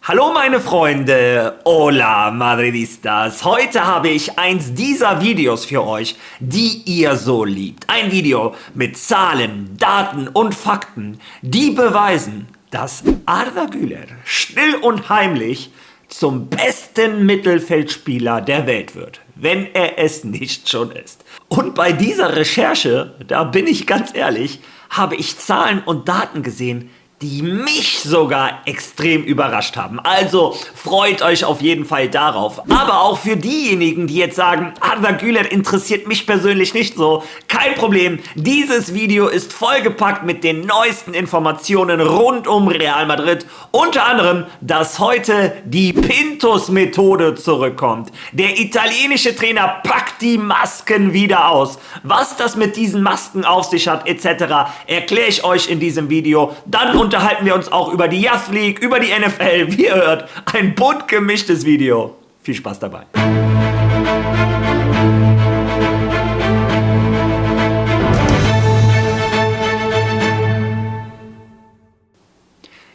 Hallo meine Freunde, hola Madridistas. Heute habe ich eins dieser Videos für euch, die ihr so liebt. Ein Video mit Zahlen, Daten und Fakten, die beweisen, dass Arda Güler still und heimlich zum besten Mittelfeldspieler der Welt wird, wenn er es nicht schon ist. Und bei dieser Recherche, da bin ich ganz ehrlich, habe ich Zahlen und Daten gesehen, die mich sogar extrem überrascht haben. Also freut euch auf jeden Fall darauf. Aber auch für diejenigen, die jetzt sagen, Arda Güler interessiert mich persönlich nicht so, kein Problem. Dieses Video ist vollgepackt mit den neuesten Informationen rund um Real Madrid. Unter anderem, dass heute die Pintus-Methode zurückkommt. Der italienische Trainer packt die Masken wieder aus. Was das mit diesen Masken auf sich hat etc. erkläre ich euch in diesem Video. Dann unterhalten wir uns auch über die Youth League, über die NFL. Wie ihr hört, ein bunt gemischtes Video. Viel Spaß dabei.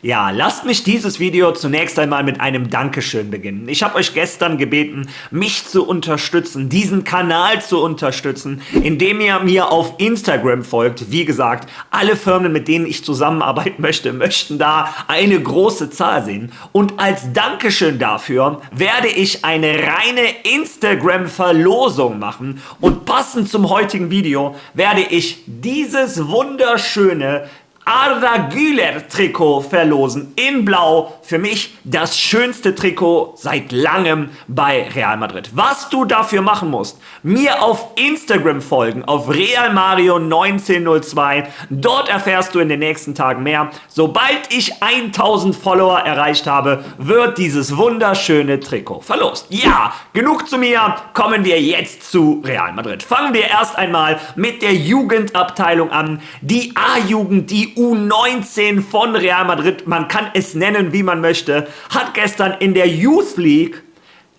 Ja, lasst mich dieses Video zunächst einmal mit einem Dankeschön beginnen. Ich habe euch gestern gebeten, mich zu unterstützen, diesen Kanal zu unterstützen, indem ihr mir auf Instagram folgt. Wie gesagt, alle Firmen, mit denen ich zusammenarbeiten möchte, möchten da eine große Zahl sehen. Und als Dankeschön dafür werde ich eine reine Instagram-Verlosung machen. Und passend zum heutigen Video werde ich dieses wunderschöne Arda Güler Trikot verlosen in Blau. Für mich das schönste Trikot seit langem bei Real Madrid. Was du dafür machen musst, mir auf Instagram folgen, auf realmario1902. Dort erfährst du in den nächsten Tagen mehr. Sobald ich 1000 Follower erreicht habe, wird dieses wunderschöne Trikot verlost. Ja, genug zu mir. Kommen wir jetzt zu Real Madrid. Fangen wir erst einmal mit der Jugendabteilung an. Die A-Jugend, die U19 von Real Madrid, man kann es nennen, wie man möchte, hat gestern in der Youth League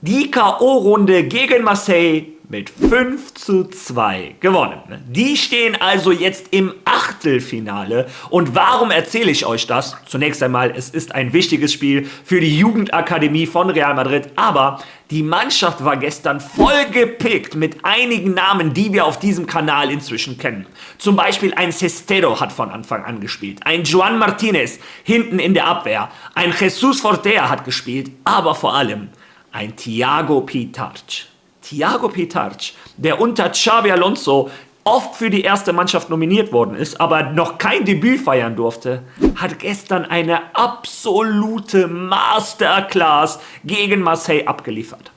die K.O.-Runde gegen Marseille mit 5:2 gewonnen. Die stehen also jetzt im Achtelfinale. Und warum erzähle ich euch das? Zunächst einmal, es ist ein wichtiges Spiel für die Jugendakademie von Real Madrid, aber die Mannschaft war gestern vollgepickt mit einigen Namen, die wir auf diesem Kanal inzwischen kennen. Zum Beispiel ein Cestero hat von Anfang an gespielt, ein Joan Martinez hinten in der Abwehr, ein Jesus Fortea hat gespielt, aber vor allem ein Thiago Pitarch. Thiago Pitarch, der unter Xabi Alonso oft für die erste Mannschaft nominiert worden ist, aber noch kein Debüt feiern durfte, hat gestern eine absolute Masterclass gegen Marseille abgeliefert.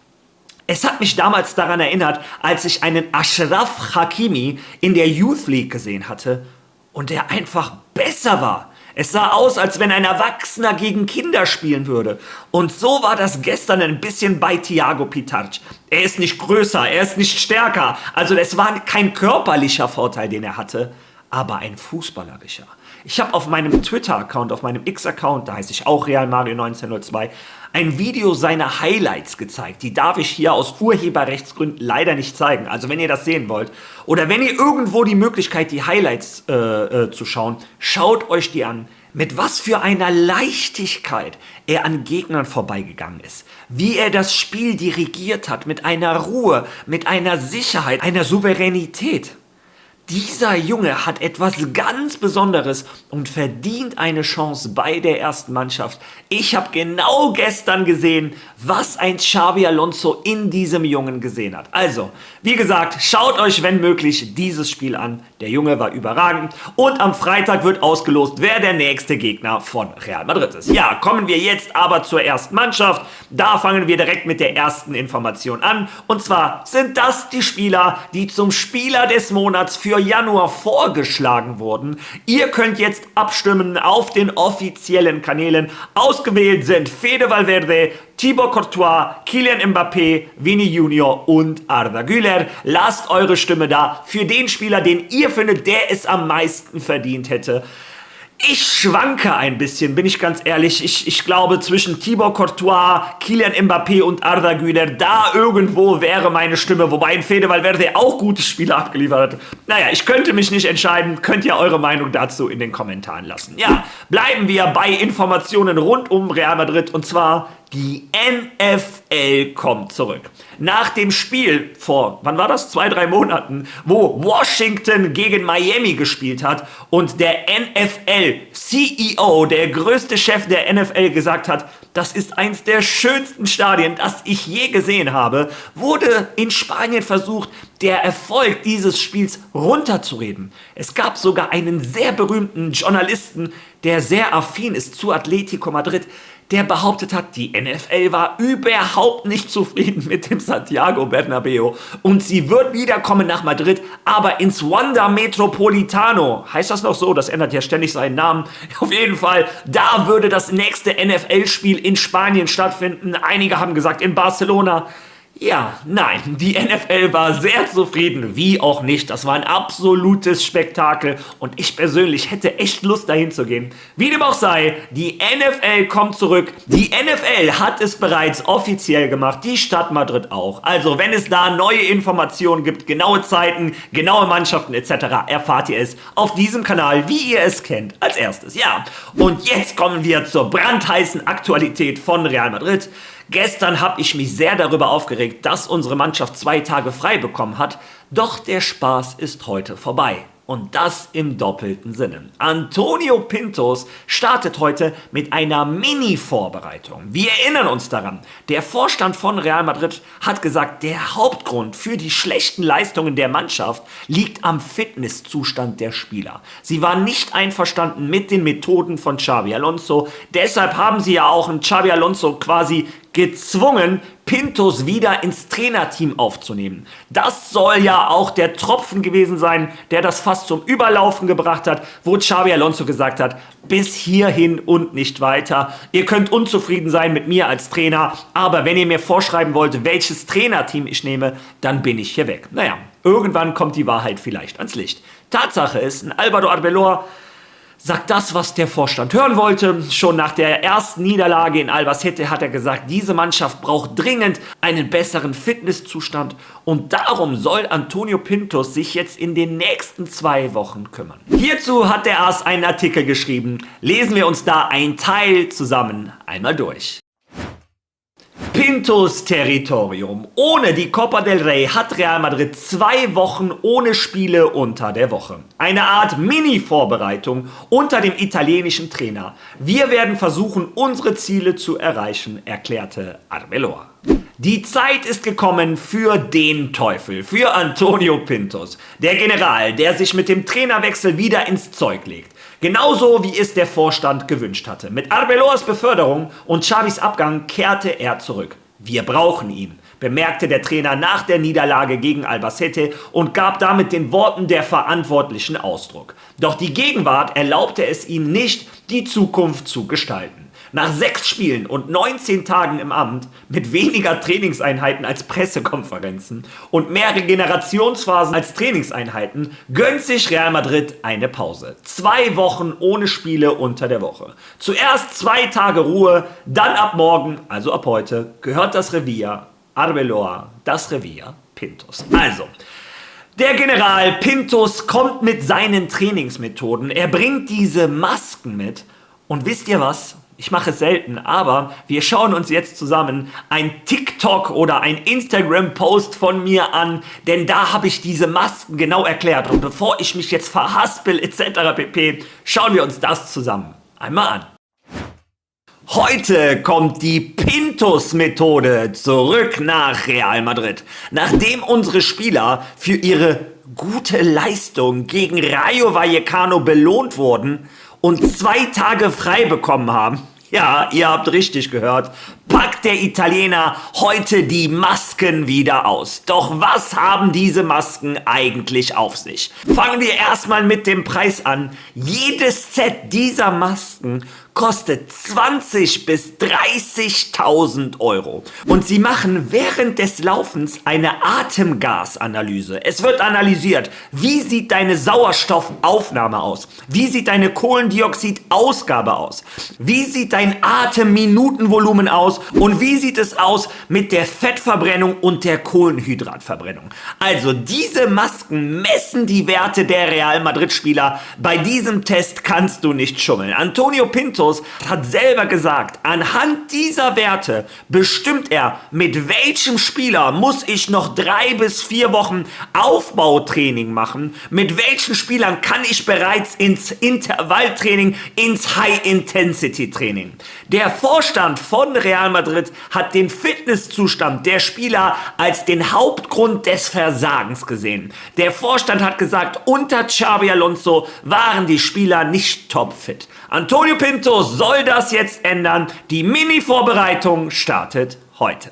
Es hat mich damals daran erinnert, als ich einen Achraf Hakimi in der Youth League gesehen hatte und der einfach besser war. Es sah aus, als wenn ein Erwachsener gegen Kinder spielen würde. Und so war das gestern ein bisschen bei Thiago Pitarch. Er ist nicht größer, er ist nicht stärker. Also es war kein körperlicher Vorteil, den er hatte, aber ein fußballerischer. Ich habe auf meinem Twitter-Account, auf meinem X-Account, da heiße ich auch realmario1902, ein Video seiner Highlights gezeigt. Die darf ich hier aus Urheberrechtsgründen leider nicht zeigen. Also wenn ihr das sehen wollt oder wenn ihr irgendwo die Möglichkeit, die Highlights zu schauen, schaut euch die an. Mit was für einer Leichtigkeit er an Gegnern vorbeigegangen ist. Wie er das Spiel dirigiert hat, mit einer Ruhe, mit einer Sicherheit, einer Souveränität. Dieser Junge hat etwas ganz Besonderes und verdient eine Chance bei der ersten Mannschaft. Ich habe genau gestern gesehen, was ein Xabi Alonso in diesem Jungen gesehen hat. Also, wie gesagt, schaut euch, wenn möglich, dieses Spiel an. Der Junge war überragend und am Freitag wird ausgelost, wer der nächste Gegner von Real Madrid ist. Ja, kommen wir jetzt aber zur ersten Mannschaft. Da fangen wir direkt mit der ersten Information an. Und zwar sind das die Spieler, die zum Spieler des Monats für Januar vorgeschlagen wurden. Ihr könnt jetzt abstimmen auf den offiziellen Kanälen. Ausgewählt sind Fede Valverde, Thibaut Courtois, Kylian Mbappé, Vini Junior und Arda Güler. Lasst eure Stimme da für den Spieler, den ihr findet, der es am meisten verdient hätte. Ich schwanke ein bisschen, bin ich ganz ehrlich. Ich glaube, zwischen Thibaut Courtois, Kylian Mbappé und Arda Güler, da irgendwo wäre meine Stimme. Wobei ein Fede Valverde auch gute Spiele abgeliefert hat. Naja, ich könnte mich nicht entscheiden. Könnt ihr eure Meinung dazu in den Kommentaren lassen. Ja, bleiben wir bei Informationen rund um Real Madrid. Und zwar die NFL kommt zurück. Nach dem Spiel vor, wann war das? 2-3 Monaten, wo Washington gegen Miami gespielt hat und der NFL-CEO, der größte Chef der NFL, gesagt hat, das ist eins der schönsten Stadien, das ich je gesehen habe, wurde in Spanien versucht, der Erfolg dieses Spiels runterzureden. Es gab sogar einen sehr berühmten Journalisten, der sehr affin ist zu Atletico Madrid, der behauptet hat, die NFL war überhaupt nicht zufrieden mit dem Santiago Bernabéu und sie wird wiederkommen nach Madrid, aber ins Wanda Metropolitano. Heißt das noch so? Das ändert ja ständig seinen Namen. Auf jeden Fall, da würde das nächste NFL-Spiel in Spanien stattfinden. Einige haben gesagt in Barcelona. Ja, nein, die NFL war sehr zufrieden, wie auch nicht. Das war ein absolutes Spektakel und ich persönlich hätte echt Lust dahin zu gehen. Wie dem auch sei, die NFL kommt zurück. Die NFL hat es bereits offiziell gemacht, die Stadt Madrid auch. Also wenn es da neue Informationen gibt, genaue Zeiten, genaue Mannschaften etc., erfahrt ihr es auf diesem Kanal, wie ihr es kennt, als erstes. Ja, und jetzt kommen wir zur brandheißen Aktualität von Real Madrid. Gestern habe ich mich sehr darüber aufgeregt, dass unsere Mannschaft 2 Tage frei bekommen hat, doch der Spaß ist heute vorbei. Und das im doppelten Sinne. Antonio Pintos startet heute mit einer Mini-Vorbereitung. Wir erinnern uns daran, der Vorstand von Real Madrid hat gesagt, der Hauptgrund für die schlechten Leistungen der Mannschaft liegt am Fitnesszustand der Spieler. Sie waren nicht einverstanden mit den Methoden von Xabi Alonso, deshalb haben sie ja auch einen Xabi Alonso quasi gezwungen, Pintos wieder ins Trainerteam aufzunehmen. Das soll ja auch der Tropfen gewesen sein, der das fast zum Überlaufen gebracht hat, wo Xabi Alonso gesagt hat, bis hierhin und nicht weiter. Ihr könnt unzufrieden sein mit mir als Trainer, aber wenn ihr mir vorschreiben wollt, welches Trainerteam ich nehme, dann bin ich hier weg. Naja, irgendwann kommt die Wahrheit vielleicht ans Licht. Tatsache ist, ein Álvaro Arbeloa sagt das, was der Vorstand hören wollte. Schon nach der ersten Niederlage in Albacete hat er gesagt, diese Mannschaft braucht dringend einen besseren Fitnesszustand und darum soll Antonio Pintos sich jetzt in den nächsten 2 Wochen kümmern. Hierzu hat der AS einen Artikel geschrieben. Lesen wir uns da ein Teil zusammen einmal durch. Pintos Territorium. Ohne die Copa del Rey hat Real Madrid 2 Wochen ohne Spiele unter der Woche. Eine Art Mini-Vorbereitung unter dem italienischen Trainer. Wir werden versuchen, unsere Ziele zu erreichen, erklärte Arbeloa. Die Zeit ist gekommen für den Teufel, für Antonio Pintos, der General, der sich mit dem Trainerwechsel wieder ins Zeug legt. Genauso wie es der Vorstand gewünscht hatte. Mit Arbeloas Beförderung und Xabis Abgang kehrte er zurück. Wir brauchen ihn, bemerkte der Trainer nach der Niederlage gegen Albacete und gab damit den Worten der Verantwortlichen Ausdruck. Doch die Gegenwart erlaubte es ihm nicht, die Zukunft zu gestalten. Nach 6 Spielen und 19 Tagen im Amt, mit weniger Trainingseinheiten als Pressekonferenzen und mehr Regenerationsphasen als Trainingseinheiten, gönnt sich Real Madrid eine Pause. 2 Wochen ohne Spiele unter der Woche. Zuerst 2 Tage Ruhe, dann ab morgen, also ab heute, gehört das Revier Arbeloa, das Revier Pintos. Also, der General Pintos kommt mit seinen Trainingsmethoden, er bringt diese Masken mit und wisst ihr was? Ich mache es selten, aber wir schauen uns jetzt zusammen ein TikTok oder ein Instagram-Post von mir an, denn da habe ich diese Masken genau erklärt. Und bevor ich mich jetzt verhaspel etc. pp., schauen wir uns das zusammen einmal an. Heute kommt die Pintos-Methode zurück nach Real Madrid. Nachdem unsere Spieler für ihre gute Leistung gegen Rayo Vallecano belohnt wurden und 2 Tage frei bekommen haben, ja, ihr habt richtig gehört, packt packt der Italiener heute die Masken wieder aus. Doch was haben diese Masken eigentlich auf sich? Fangen wir erstmal mit dem Preis an. Jedes Set dieser Masken kostet 20.000 bis 30.000 Euro. Und sie machen während des Laufens eine Atemgasanalyse. Es wird analysiert, wie sieht deine Sauerstoffaufnahme aus? Wie sieht deine Kohlendioxidausgabe aus? Wie sieht dein Atemminutenvolumen aus? Und wie sieht es aus mit der Fettverbrennung und der Kohlenhydratverbrennung? Also diese Masken messen die Werte der Real Madrid-Spieler. Bei diesem Test kannst du nicht schummeln. Antonio Pinto hat selber gesagt, anhand dieser Werte bestimmt er, mit welchem Spieler muss ich noch 3 bis 4 Wochen Aufbautraining machen, mit welchen Spielern kann ich bereits ins Intervalltraining, ins High-Intensity-Training. Der Vorstand von Real Madrid hat den Fitnesszustand der Spieler als den Hauptgrund des Versagens gesehen. Der Vorstand hat gesagt, unter Xabi Alonso waren die Spieler nicht topfit. Antonio Pinto soll das jetzt ändern. Die Mini-Vorbereitung startet heute.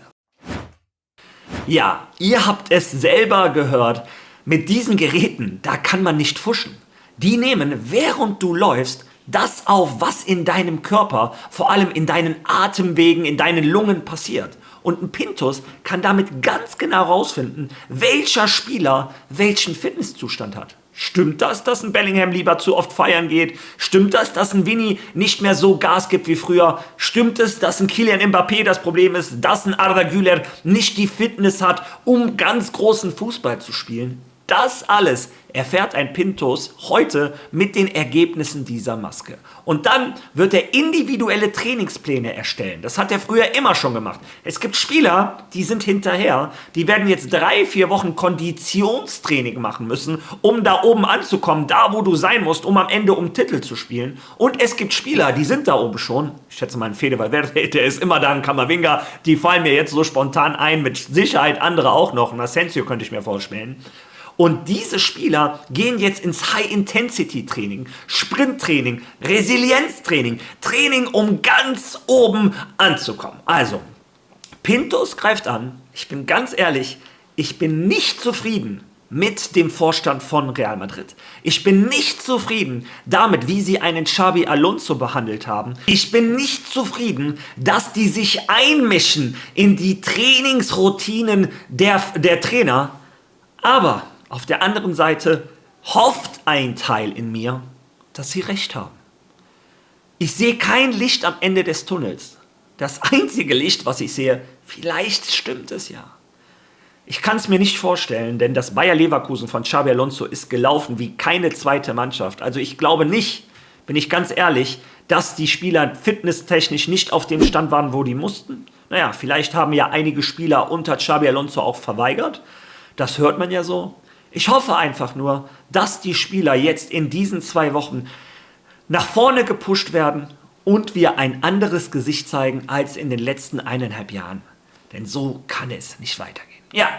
Ja, ihr habt es selber gehört. Mit diesen Geräten, da kann man nicht fuschen. Die nehmen, während du läufst, das auf, was in deinem Körper, vor allem in deinen Atemwegen, in deinen Lungen passiert. Und ein Pintus kann damit ganz genau herausfinden, welcher Spieler welchen Fitnesszustand hat. Stimmt das, dass ein Bellingham lieber zu oft feiern geht? Stimmt das, dass ein Vinny nicht mehr so Gas gibt wie früher? Stimmt es, dass ein Kylian Mbappé das Problem ist, dass ein Arda Güler nicht die Fitness hat, um ganz großen Fußball zu spielen? Das alles erfährt ein Pintus heute mit den Ergebnissen dieser Maske. Und dann wird er individuelle Trainingspläne erstellen. Das hat er früher immer schon gemacht. Es gibt Spieler, die sind hinterher, die werden jetzt 3, 4 Wochen Konditionstraining machen müssen, um da oben anzukommen, da wo du sein musst, um am Ende um Titel zu spielen. Und es gibt Spieler, die sind da oben schon. Ich schätze mal, ein Fede Valverde, der ist immer da, ein Camavinga, die fallen mir jetzt so spontan ein, mit Sicherheit andere auch noch. Ein Asensio könnte ich mir vorstellen. Und diese Spieler gehen jetzt ins High-Intensity-Training, Sprinttraining, Resilienztraining, Training, um ganz oben anzukommen. Also, Pintus greift an. Ich bin ganz ehrlich, ich bin nicht zufrieden mit dem Vorstand von Real Madrid. Ich bin nicht zufrieden damit, wie sie einen Xabi Alonso behandelt haben. Ich bin nicht zufrieden, dass die sich einmischen in die Trainingsroutinen der Trainer. Aber auf der anderen Seite hofft ein Teil in mir, dass sie recht haben. Ich sehe kein Licht am Ende des Tunnels. Das einzige Licht, was ich sehe, vielleicht stimmt es ja. Ich kann es mir nicht vorstellen, denn das Bayer Leverkusen von Xabi Alonso ist gelaufen wie keine zweite Mannschaft. Also ich glaube nicht, bin ich ganz ehrlich, dass die Spieler fitnesstechnisch nicht auf dem Stand waren, wo die mussten. Naja, vielleicht haben ja einige Spieler unter Xabi Alonso auch verweigert. Das hört man ja so. Ich hoffe einfach nur, dass die Spieler jetzt in diesen 2 Wochen nach vorne gepusht werden und wir ein anderes Gesicht zeigen als in den letzten 1,5 Jahren. Denn so kann es nicht weitergehen. Ja,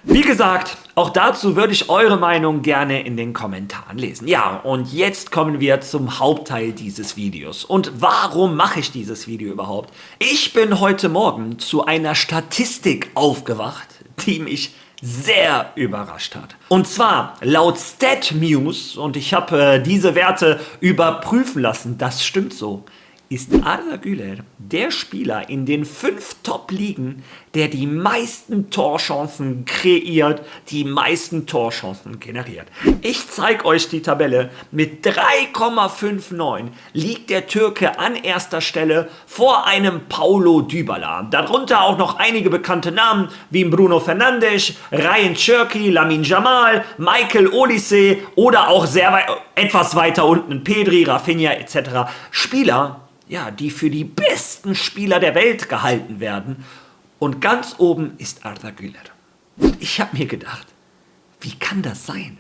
wie gesagt, auch dazu würde ich eure Meinung gerne in den Kommentaren lesen. Ja, und jetzt kommen wir zum Hauptteil dieses Videos. Und warum mache ich dieses Video überhaupt? Ich bin heute Morgen zu einer Statistik aufgewacht, die mich sehr überrascht hat. Und zwar laut StatMuse, und ich habe diese Werte überprüfen lassen, das stimmt so, ist Arda Güler der Spieler in den 5 Top-Ligen, der die meisten Torchancen kreiert, die meisten Torchancen generiert. Ich zeige euch die Tabelle. Mit 3,59 liegt der Türke an erster Stelle vor einem Paulo Dybala. Darunter auch noch einige bekannte Namen wie Bruno Fernandes, Ryan Cherki, Lamine Yamal, Michael Olise oder auch etwas weiter unten Pedri, Rafinha etc. Spieler, ja, die für die besten Spieler der Welt gehalten werden. Und ganz oben ist Arda Güler. Und ich habe mir gedacht, wie kann das sein?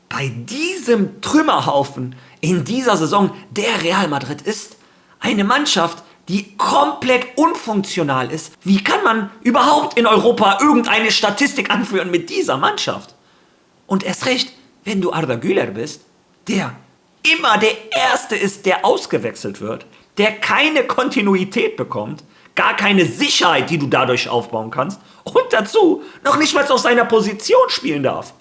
Bei diesem Trümmerhaufen in dieser Saison, der Real Madrid ist, eine Mannschaft, die komplett unfunktional ist. Wie kann man überhaupt in Europa irgendeine Statistik anführen mit dieser Mannschaft? Und erst recht, wenn du Arda Güler bist, der immer der Erste ist, der ausgewechselt wird, der keine Kontinuität bekommt, gar keine Sicherheit, die du dadurch aufbauen kannst. Und dazu noch nicht mal auf seiner Position spielen darf.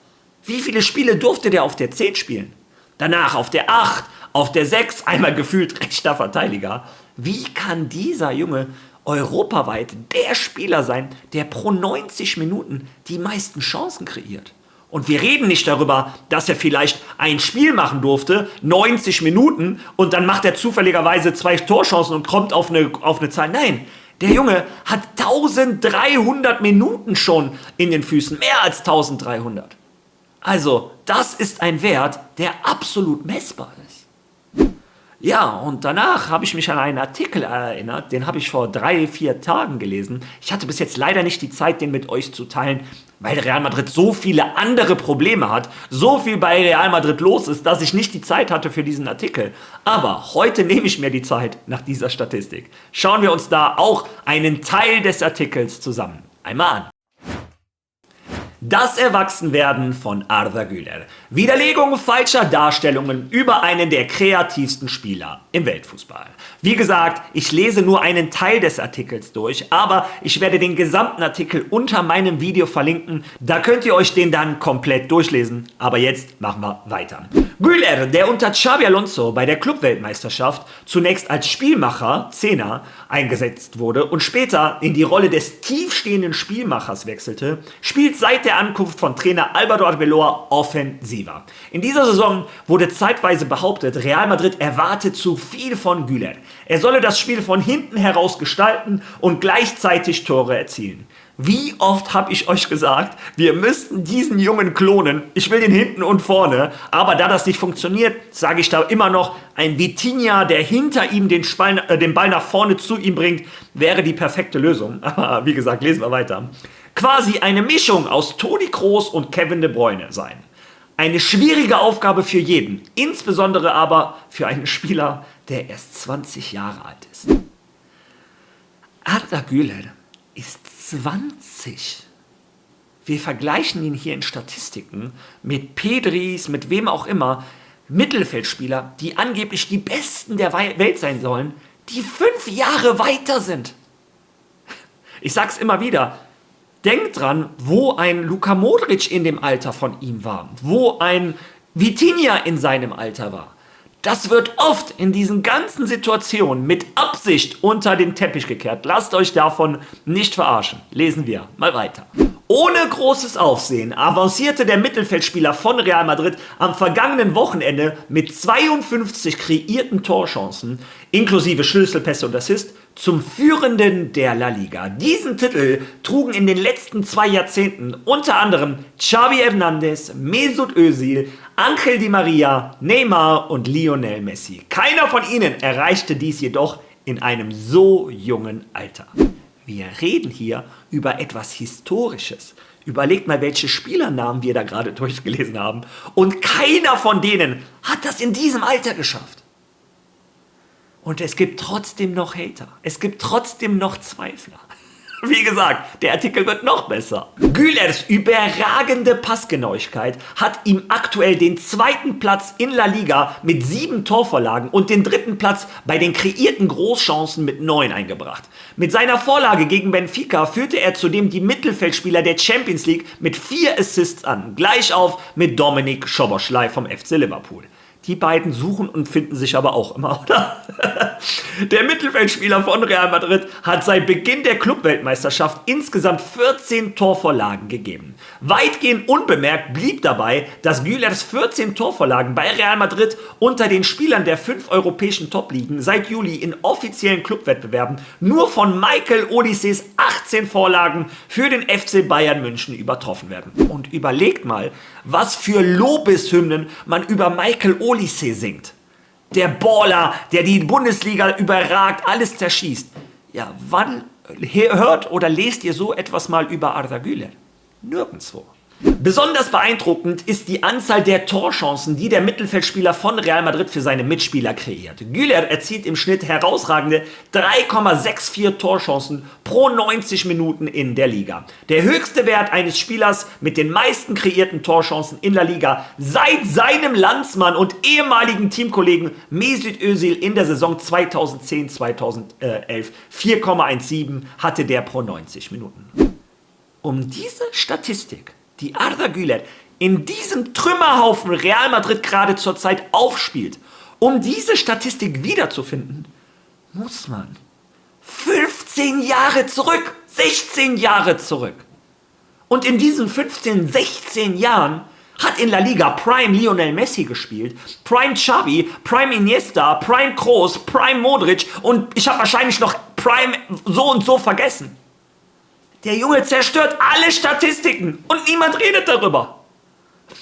Wie viele Spiele durfte der auf der 10 spielen? Danach auf der 8, auf der 6, einmal gefühlt rechter Verteidiger. Wie kann dieser Junge europaweit der Spieler sein, der pro 90 Minuten die meisten Chancen kreiert? Und wir reden nicht darüber, dass er vielleicht ein Spiel machen durfte, 90 Minuten, und dann macht er zufälligerweise 2 Torchancen und kommt auf eine Zahl. Nein, der Junge hat 1300 Minuten schon in den Füßen, mehr als 1300. Also, das ist ein Wert, der absolut messbar ist. Ja, und danach habe ich mich an einen Artikel erinnert, den habe ich vor 3-4 Tagen gelesen. Ich hatte bis jetzt leider nicht die Zeit, den mit euch zu teilen, weil Real Madrid so viele andere Probleme hat, so viel bei Real Madrid los ist, dass ich nicht die Zeit hatte für diesen Artikel. Aber heute nehme ich mir die Zeit nach dieser Statistik. Schauen wir uns da auch einen Teil des Artikels zusammen einmal an. Das Erwachsenwerden von Arda Güler. Widerlegung falscher Darstellungen über einen der kreativsten Spieler im Weltfußball. Wie gesagt, ich lese nur einen Teil des Artikels durch, aber ich werde den gesamten Artikel unter meinem Video verlinken. Da könnt ihr euch den dann komplett durchlesen. Aber jetzt machen wir weiter. Güler, der unter Xabi Alonso bei der Clubweltmeisterschaft zunächst als Spielmacher, Zehner, eingesetzt wurde und später in die Rolle des tiefstehenden Spielmachers wechselte, spielt seit der Ankunft von Trainer Álvaro Arbeloa offensiver. In dieser Saison wurde zeitweise behauptet, Real Madrid erwarte zu viel von Güler. Er solle das Spiel von hinten heraus gestalten und gleichzeitig Tore erzielen. Wie oft habe ich euch gesagt, wir müssten diesen Jungen klonen. Ich will den hinten und vorne. Aber da das nicht funktioniert, sage ich da immer noch, ein Vitinha, der hinter ihm den Ball nach vorne zu ihm bringt, wäre die perfekte Lösung. Aber wie gesagt, lesen wir weiter. Quasi eine Mischung aus Toni Kroos und Kevin De Bruyne sein. Eine schwierige Aufgabe für jeden. Insbesondere aber für einen Spieler, der erst 20 Jahre alt ist. Arda Güler ist 20. Wir vergleichen ihn hier in Statistiken mit Pedris, mit wem auch immer, Mittelfeldspieler, die angeblich die Besten der Welt sein sollen, die 5 Jahre weiter sind. Ich sag's immer wieder, denkt dran, wo ein Luka Modric in dem Alter von ihm war, wo ein Vitinha in seinem Alter war. Das wird oft in diesen ganzen Situationen mit Absicht unter den Teppich gekehrt. Lasst euch davon nicht verarschen. Lesen wir mal weiter. Ohne großes Aufsehen avancierte der Mittelfeldspieler von Real Madrid am vergangenen Wochenende mit 52 kreierten Torchancen, inklusive Schlüsselpässe und Assist, zum Führenden der La Liga. Diesen Titel trugen in den letzten 2 Jahrzehnten unter anderem Xavi Hernández, Mesut Özil, Ángel Di María, Neymar und Lionel Messi. Keiner von ihnen erreichte dies jedoch in einem so jungen Alter. Wir reden hier über etwas Historisches. Überlegt mal, welche Spielernamen wir da gerade durchgelesen haben. Und keiner von denen hat das in diesem Alter geschafft. Und es gibt trotzdem noch Hater. Es gibt trotzdem noch Zweifler. Wie gesagt, der Artikel wird noch besser. Gülers überragende Passgenauigkeit hat ihm aktuell den 2. Platz in La Liga mit 7 Torvorlagen und den 3. Platz bei den kreierten Großchancen mit 9 eingebracht. Mit seiner Vorlage gegen Benfica führte er zudem die Mittelfeldspieler der Champions League mit 4 Assists an, gleich auf mit Dominik Szoboszlai vom FC Liverpool. Die beiden suchen und finden sich aber auch immer, oder? Der Mittelfeldspieler von Real Madrid hat seit Beginn der Clubweltmeisterschaft insgesamt 14 Torvorlagen gegeben. Weitgehend unbemerkt blieb dabei, dass Gülers 14 Torvorlagen bei Real Madrid unter den Spielern der 5 europäischen Top-Ligen seit Juli in offiziellen Clubwettbewerben nur von Michael Olises 18 Vorlagen für den FC Bayern München übertroffen werden. Und überlegt mal, was für Lobeshymnen man über Michael Olise singt. Der Baller, der die Bundesliga überragt, alles zerschießt. Ja, wann hört oder lest ihr so etwas mal über Arda Güler? Nirgendwo. Besonders beeindruckend ist die Anzahl der Torchancen, die der Mittelfeldspieler von Real Madrid für seine Mitspieler kreiert. Güler erzielt im Schnitt herausragende 3,64 Torchancen pro 90 Minuten in der Liga. Der höchste Wert eines Spielers mit den meisten kreierten Torchancen in der Liga seit seinem Landsmann und ehemaligen Teamkollegen Mesut Özil in der Saison 2010-2011. 4,17 hatte der pro 90 Minuten. Um diese Statistik, die Arda Güler in diesem Trümmerhaufen Real Madrid gerade zurzeit aufspielt, um diese Statistik wiederzufinden, muss man 15 Jahre zurück, 16 Jahre zurück. Und in diesen 15, 16 Jahren hat in La Liga Prime Lionel Messi gespielt, Prime Xavi, Prime Iniesta, Prime Kroos, Prime Modric und ich habe wahrscheinlich noch Prime so und so vergessen. Der Junge zerstört alle Statistiken und niemand redet darüber.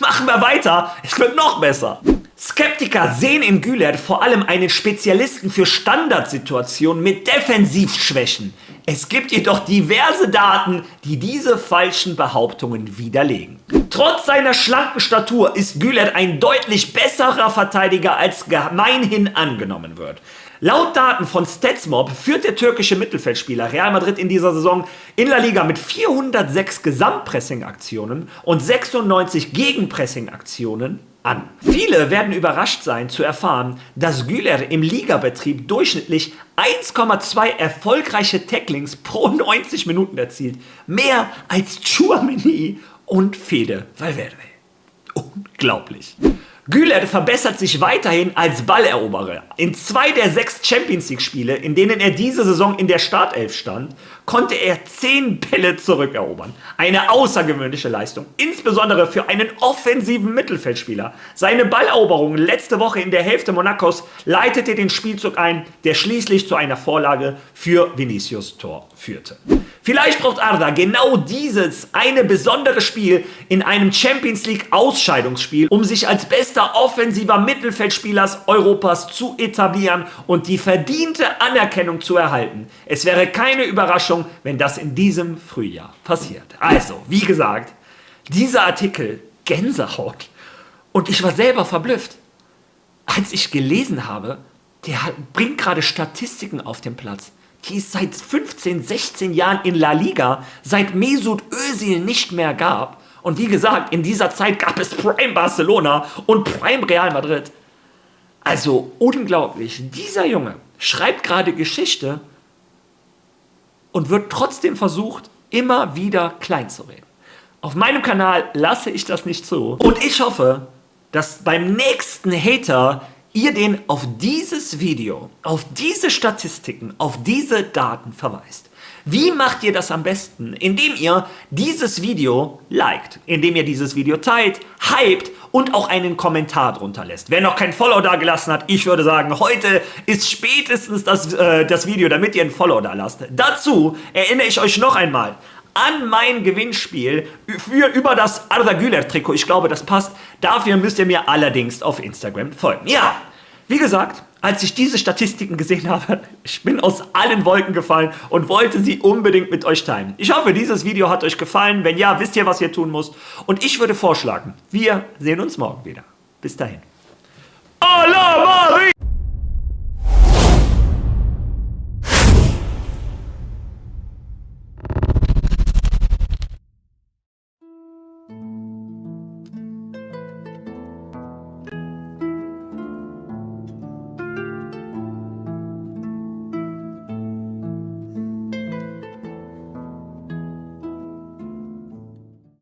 Machen wir weiter, es wird noch besser. Skeptiker sehen in Güler vor allem einen Spezialisten für Standardsituationen mit Defensivschwächen. Es gibt jedoch diverse Daten, die diese falschen Behauptungen widerlegen. Trotz seiner schlanken Statur ist Güler ein deutlich besserer Verteidiger, als gemeinhin angenommen wird. Laut Daten von StatsMob führt der türkische Mittelfeldspieler Real Madrid in dieser Saison in La Liga mit 406 Gesamtpressing-Aktionen und 96 Gegenpressing-Aktionen an. Viele werden überrascht sein zu erfahren, dass Güler im Ligabetrieb durchschnittlich 1,2 erfolgreiche Tacklings pro 90 Minuten erzielt. Mehr als Tchouaméni und Fede Valverde. Unglaublich. Güler verbessert sich weiterhin als Balleroberer. In 2 der 6 Champions League Spiele, in denen er diese Saison in der Startelf stand, konnte er 10 Bälle zurückerobern. Eine außergewöhnliche Leistung, insbesondere für einen offensiven Mittelfeldspieler. Seine Balleroberung letzte Woche in der Hälfte Monacos leitete den Spielzug ein, der schließlich zu einer Vorlage für Vinicius' Tor führte. Vielleicht braucht Arda genau dieses eine besondere Spiel in einem Champions League Ausscheidungsspiel, um sich als bester offensiver Mittelfeldspieler Europas zu etablieren und die verdiente Anerkennung zu erhalten. Es wäre keine Überraschung, wenn das in diesem Frühjahr passiert. Also, wie gesagt, dieser Artikel, Gänsehaut. Und ich war selber verblüfft, als ich gelesen habe, der bringt gerade Statistiken auf den Platz. Die es seit 15, 16 Jahren in La Liga, seit Mesut Özil nicht mehr gab. Und wie gesagt, in dieser Zeit gab es Prime Barcelona und Prime Real Madrid. Also unglaublich. Dieser Junge schreibt gerade Geschichte und wird trotzdem versucht, immer wieder klein zu reden. Auf meinem Kanal lasse ich das nicht zu. Und ich hoffe, dass beim nächsten Hater ihr den auf dieses Video, auf diese Statistiken, auf diese Daten verweist. Wie macht ihr das am besten? Indem ihr dieses Video liked, indem ihr dieses Video teilt, hypt und auch einen Kommentar drunter lässt. Wer noch kein Follow da gelassen hat, ich würde sagen, heute ist spätestens das Video, damit ihr ein Follow da lasst. Dazu erinnere ich euch noch einmal an mein Gewinnspiel über das Arda Güler Trikot. Ich glaube, das passt. Dafür müsst ihr mir allerdings auf Instagram folgen. Ja, wie gesagt, als ich diese Statistiken gesehen habe, ich bin aus allen Wolken gefallen und wollte sie unbedingt mit euch teilen. Ich hoffe, dieses Video hat euch gefallen. Wenn ja, wisst ihr, was ihr tun müsst. Und ich würde vorschlagen, wir sehen uns morgen wieder. Bis dahin.